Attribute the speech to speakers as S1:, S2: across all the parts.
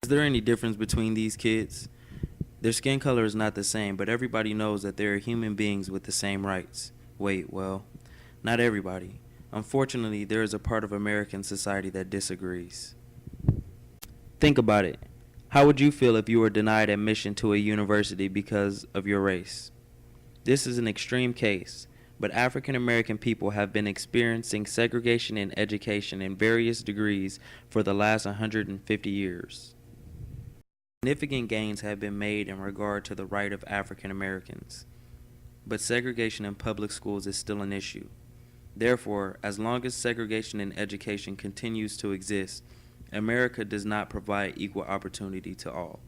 S1: Is there any difference between these kids? Their skin color is not the same, but everybody knows that they are human beings with the same rights. Wait, well, not everybody. Unfortunately, there is a part of American society that disagrees. Think about it. How would you feel if you were denied admission to a university because of your race? This is an extreme case, but African American people have been experiencing segregation in education in various degrees for the last 150 years. Significant gains have been made in regard to the right of African Americans, but segregation in public schools is still an issue. Therefore, as long as segregation in education continues to exist, America does not provide equal opportunity to all.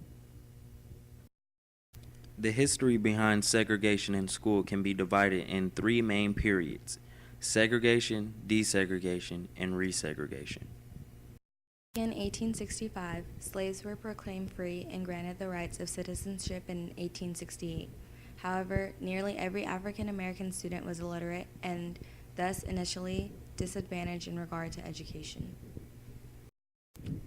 S1: The history behind segregation in school can be divided in three main periods: segregation, desegregation, and resegregation.
S2: In 1865, slaves were proclaimed free and granted the rights of citizenship in 1868. However, nearly every African American student was illiterate and thus initially disadvantaged in regard to education.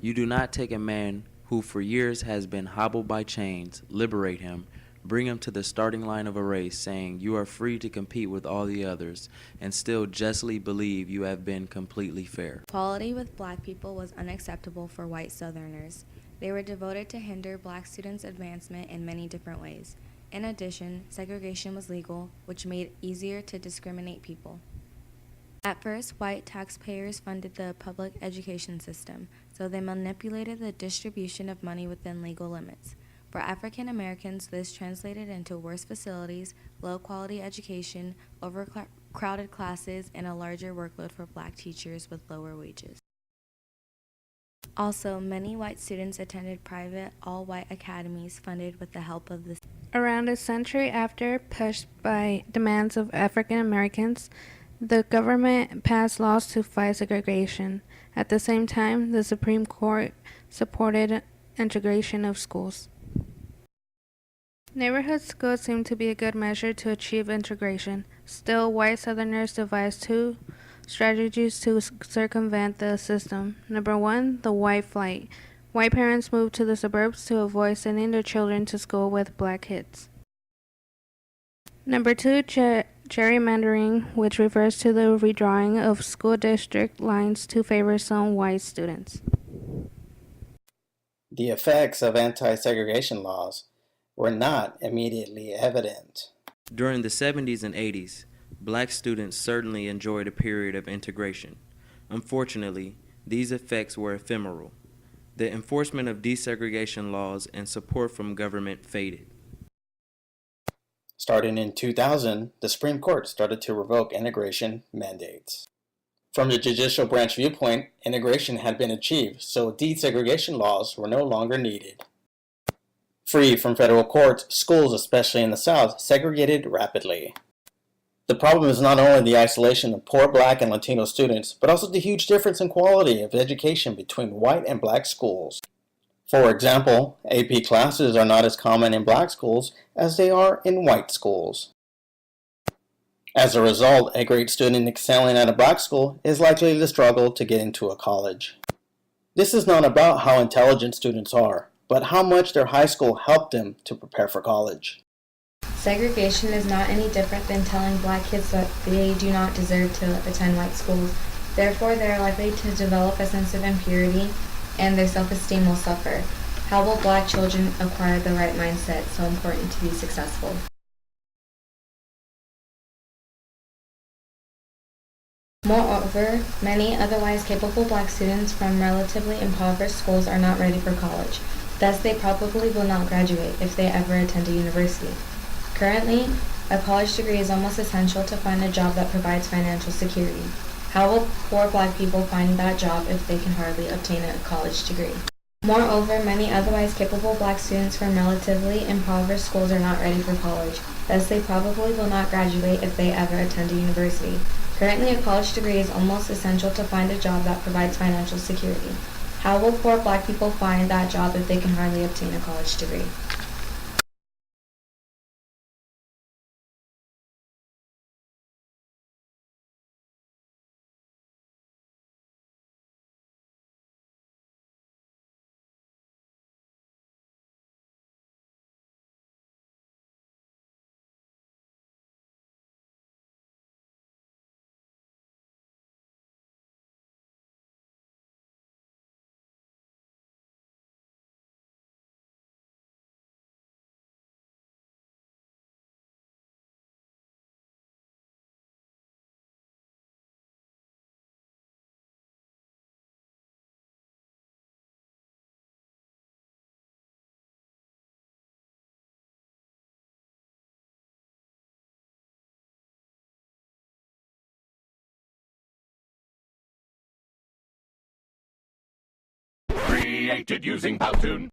S1: You do not take a man who for years has been hobbled by chains, liberate him, bring him to the starting line of a race, saying you are free to compete with all the others, and still justly believe you have been completely fair.
S2: Equality with black people was unacceptable for white Southerners. They were devoted to hinder black students' advancement in many different ways. In addition, segregation was legal, which made it easier to discriminate people. At first, white taxpayers funded the public education system, so they manipulated the distribution of money within legal limits. For African Americans, this translated into worse facilities, low-quality education, overcrowded classes, and a larger workload for black teachers with lower wages. Also, many white students attended private, all-white academies funded with the help of the state.
S3: Around a century after, pushed by demands of African Americans, the government passed laws to fight segregation. At the same time, the Supreme Court supported integration of schools. Neighborhood schools seem to be a good measure to achieve integration. Still, white Southerners devised two strategies to circumvent the system. Number one, the white flight. White parents moved to the suburbs to avoid sending their children to school with black kids. Number two, gerrymandering, which refers to the redrawing of school district lines to favor some white students.
S4: The effects of anti-segregation laws were not immediately evident.
S1: During the 70s and 80s, black students certainly enjoyed a period of integration. Unfortunately, these effects were ephemeral. The enforcement of desegregation laws and support from government faded.
S4: Starting in 2000, the Supreme Court started to revoke integration mandates. From the judicial branch viewpoint, integration had been achieved, so desegregation laws were no longer needed. Free from federal courts, schools, especially in the South, segregated rapidly. The problem is not only the isolation of poor black and Latino students, but also the huge difference in quality of education between white and black schools. For example, AP classes are not as common in black schools as they are in white schools. As a result, a great student excelling at a black school is likely to struggle to get into a college. This is not about how intelligent students are, but how much their high school helped them to prepare for college.
S2: Segregation is not any different than telling black kids that they do not deserve to attend white schools. Therefore, they are likely to develop a sense of impurity and their self-esteem will suffer. How will black children acquire the right mindset so important to be successful? Moreover, many otherwise capable black students from relatively impoverished schools are not ready for college. Thus, they probably will not graduate if they ever attend a university. Currently, a college degree is almost essential to find a job that provides financial security. How will poor black people find that job if they can hardly obtain a college degree? Moreover, many otherwise capable black students from relatively impoverished schools are not ready for college. Thus, they probably will not graduate if they ever attend a university. Currently, a college degree is almost essential to find a job that provides financial security. How will poor black people find that job if they can hardly obtain a college degree?
S5: created using Powtoon.